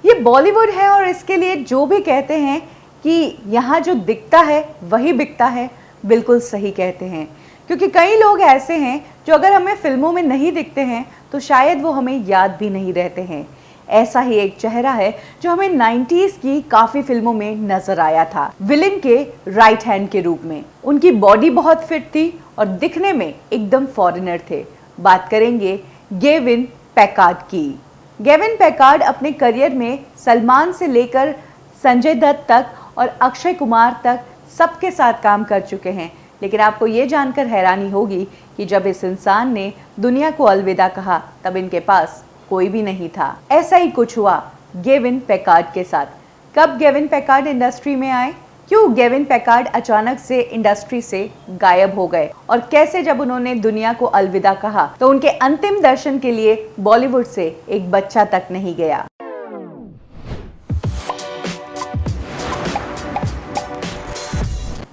ये बॉलीवुड है और इसके लिए जो भी कहते हैं कि यहाँ जो दिखता है वही बिकता है, बिल्कुल सही कहते हैं। क्योंकि कई लोग ऐसे हैं जो अगर हमें फिल्मों में नहीं दिखते हैं तो शायद वो हमें याद भी नहीं रहते हैं। ऐसा ही एक चेहरा है जो हमें 90s की काफ़ी फिल्मों में नजर आया था, विलेन के राइट हैंड के रूप में। उनकी बॉडी बहुत फिट थी और दिखने में एकदम फॉरेनर थे। बात करेंगे गेविन पैकार्ड की। गेविन पैकार्ड अपने करियर में सलमान से लेकर संजय दत्त तक और अक्षय कुमार तक सबके साथ काम कर चुके हैं। लेकिन आपको ये जानकर हैरानी होगी कि जब इस इंसान ने दुनिया को अलविदा कहा तब इनके पास कोई भी नहीं था। ऐसा ही कुछ हुआ गेविन पैकार्ड के साथ। कब गेविन पैकार्ड इंडस्ट्री में आए, क्यों गेविन पैकार्ड अचानक से इंडस्ट्री से गायब हो गए और कैसे जब उन्होंने दुनिया को अलविदा कहा तो उनके अंतिम दर्शन के लिए बॉलीवुड से एक बच्चा तक नहीं गया।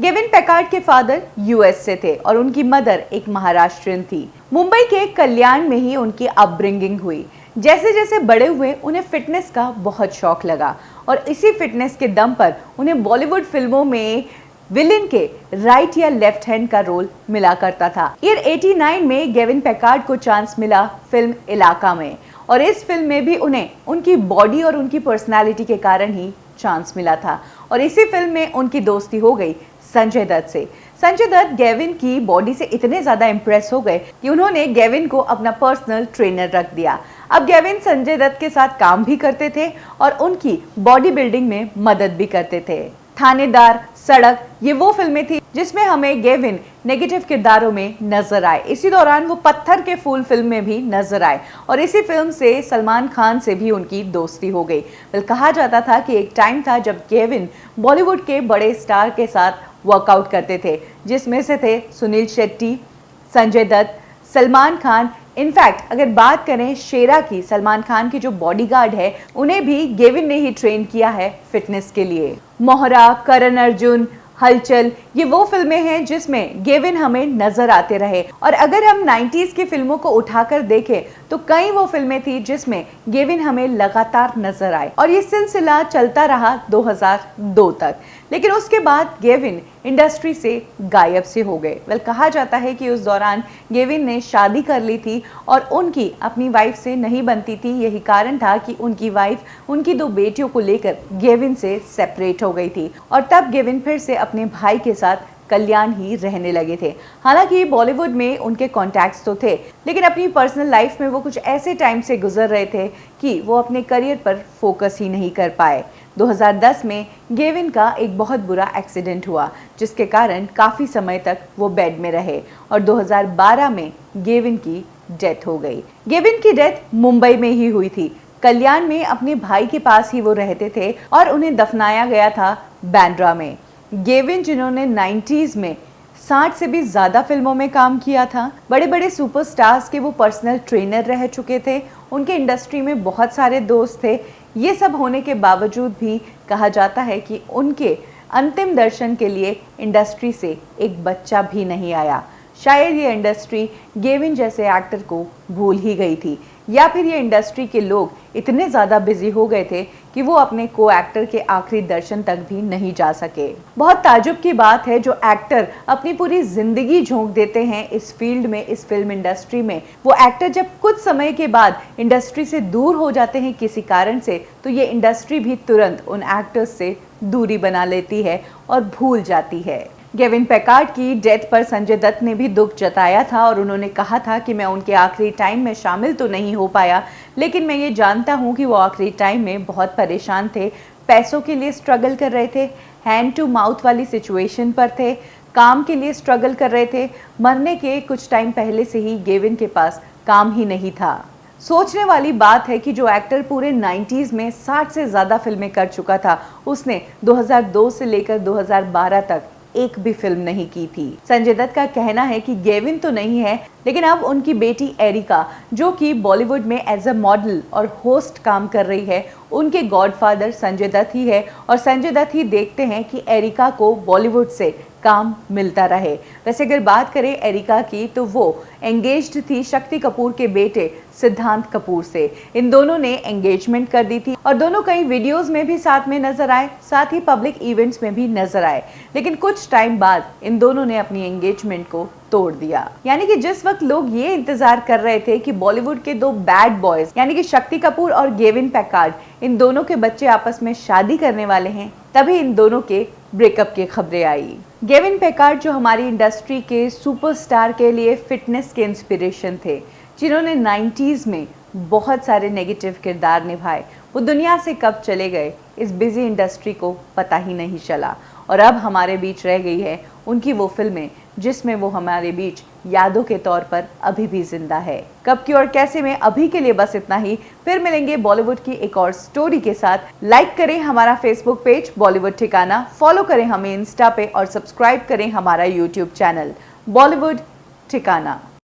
गेविन पैकार्ड के फादर यूएस से थे और उनकी मदर एक महाराष्ट्रियन थी। मुंबई के कल्याण में ही उनकी अपब्रिंगिंग हुई। जैसे जैसे बड़े हुए उन्हें फिटनेस का बहुत शौक लगा और इसी फिटनेस के दम पर उन्हें बॉलीवुड फिल्मों में विलेन के राइट या लेफ्ट हैंड का रोल मिला करता था। ईयर 89 में गेविन पैकार्ड को चांस मिला फिल्म इलाका में और इस फिल्म में भी उन्हें उनकी बॉडी और उनकी पर्सनालिटी के कारण ही चांस मिला था और इसी फिल्म में उनकी दोस्ती हो गई संजय दत्त से। संजय दत्त गेविन की बॉडी से इतने ज़्यादा इम्प्रेस हो गए कि उन्होंने गेविन को अपना पर्सनल ट्रेनर रख दिया। अब गेविन संजय दत्त के साथ काम भी करते थे और उनकी बॉडी बिल्डिंग में मदद भी करते थे। थानेदार, सड़क, ये वो फिल्में थी जिसमें हमें गेविन नेगेटिव किरदारों में नजर आए। इसी दौरान वो पत्थर के फूल फिल्म में भी नजर आए और इसी फिल्म से सलमान खान से भी उनकी दोस्ती हो गई। कहा जाता था कि एक टाइम था जब गेविन बॉलीवुड के बड़े स्टार के साथ वर्कआउट करते थे, जिसमें से थे सुनील शेट्टी, संजय दत्त, सलमान खान। इनफैक्ट अगर बात करें शेरा की, सलमान खान की जो बॉडीगार्ड है उन्हें भी गेविन ने ही ट्रेन किया है फिटनेस के लिए। मोहरा, करण अर्जुन, हलचल, ये वो फिल्में हैं जिसमें गेविन हमें नजर आते रहे। और अगर हम 90s की फिल्मों को उठाकर देखें तो कई वो फिल्में थी जिसमें गेविन हमें लगातार नजर आए और ये सिलसिला चलता रहा 2002 तक। लेकिन उसके बाद गेविन इंडस्ट्री से गायब से हो गए। कहा जाता है कि उस दौरान गेविन ने शादी कर ली थी और उनकी अपनी वाइफ से नहीं बनती थी। यही कारण था कि उनकी वाइफ उनकी 2 बेटियों को लेकर गेविन से सेपरेट हो गई थी और तब गेविन फिर से अपने भाई के साथ कल्याण ही रहने लगे थे। हालांकि बॉलीवुड में उनके कॉन्टैक्ट्स तो थे, लेकिन अपनी पर्सनल लाइफ में वो कुछ ऐसे टाइम से गुजर रहे थे कि वो अपने करियर पर फोकस ही नहीं कर पाए। 2010 में गेविन का एक बहुत बुरा एक्सीडेंट हुआ जिसके कारण काफ़ी समय तक वो बेड में रहे और 2012 में गेविन की डेथ हो गई। गेविन की डेथ मुंबई में ही हुई थी। कल्याण में अपने भाई के पास ही वो रहते थे और उन्हें दफनाया गया था बांद्रा में। गेविन जिन्होंने 90s में 60 से भी ज़्यादा फिल्मों में काम किया था, बड़े बड़े सुपरस्टार्स के वो पर्सनल ट्रेनर रह चुके थे, उनके इंडस्ट्री में बहुत सारे दोस्त थे। ये सब होने के बावजूद भी कहा जाता है कि उनके अंतिम दर्शन के लिए इंडस्ट्री से एक बच्चा भी नहीं आया। शायद ये इंडस्ट्री गेविन जैसे एक्टर को भूल ही गई थी या फिर ये इंडस्ट्री के लोग इतने ज़्यादा बिजी हो गए थे कि वो अपने को एक्टर के आखिरी दर्शन तक भी नहीं जा सके। बहुत ताजुब की बात है जो एक्टर अपनी पूरी जिंदगी झोंक देते हैं इस फील्ड में, इस फिल्म इंडस्ट्री में, वो एक्टर जब कुछ समय के बाद इंडस्ट्री से दूर हो जाते हैं किसी कारण से तो ये इंडस्ट्री भी तुरंत उन एक्टर्स से दूरी बना लेती है और भूल जाती है। गेविन पैकार्ड की डेथ पर संजय दत्त ने भी दुख जताया था और उन्होंने कहा था कि मैं उनके आखिरी टाइम में शामिल तो नहीं हो पाया, लेकिन मैं ये जानता हूँ कि वो आखिरी टाइम में बहुत परेशान थे, पैसों के लिए स्ट्रगल कर रहे थे, हैंड टू माउथ वाली सिचुएशन पर थे, काम के लिए स्ट्रगल कर रहे थे। मरने के कुछ टाइम पहले से ही गेविन के पास काम ही नहीं था। सोचने वाली बात है कि जो एक्टर पूरे 90s में 60 से ज़्यादा फिल्में कर चुका था, उसने 2002 से लेकर 2012 तक एक भी फिल्म नहीं की थी। संजय दत्त का कहना है कि गेविन तो नहीं है, लेकिन अब उनकी बेटी एरिका जो कि बॉलीवुड में एज अ मॉडल और होस्ट काम कर रही है, उनके गॉडफादर संजय दत्त ही है और संजय दत्त ही देखते हैं कि एरिका को बॉलीवुड से काम मिलता रहे। वैसे अगर बात करें एरिका की तो वो एंगेज्ड थी शक्ति कपूर के बेटे सिद्धांत कपूर से। इन दोनों ने एंगेजमेंट कर दी थी और दोनों कई वीडियोस में भी साथ में नजर आए, साथ ही पब्लिक इवेंट्स में भी नजर आए। लेकिन कुछ टाइम बाद इन दोनों ने अपनी एंगेजमेंट को तोड़ दिया। यानी कि जिस वक्त लोग ये इंतजार कर रहे थे कि बॉलीवुड के दो बैड बॉयज यानी कि शक्ति कपूर और गेविन पैकार्ड इन दोनों के बच्चे आपस में शादी करने वाले हैं, तभी इन दोनों के ब्रेकअप की खबरें आई। गेविन पैकार्ड जो हमारी इंडस्ट्री के सुपरस्टार के लिए फिटनेस के इंस्पिरेशन थे, जिन्होंने 90s में बहुत सारे नेगेटिव किरदार निभाए, वो दुनिया से कब चले गए इस बिजी इंडस्ट्री को पता ही नहीं चला। और अब हमारे बीच रह गई है उनकी वो फिल्में जिसमें वो हमारे बीच यादों के तौर पर अभी भी जिंदा है। कब की और कैसे में अभी के लिए बस इतना ही। फिर मिलेंगे बॉलीवुड की एक और स्टोरी के साथ। लाइक करें हमारा फेसबुक पेज बॉलीवुड ठिकाना, फॉलो करें हमें इंस्टा पे और सब्सक्राइब करें हमारा यूट्यूब चैनल बॉलीवुड ठिकाना।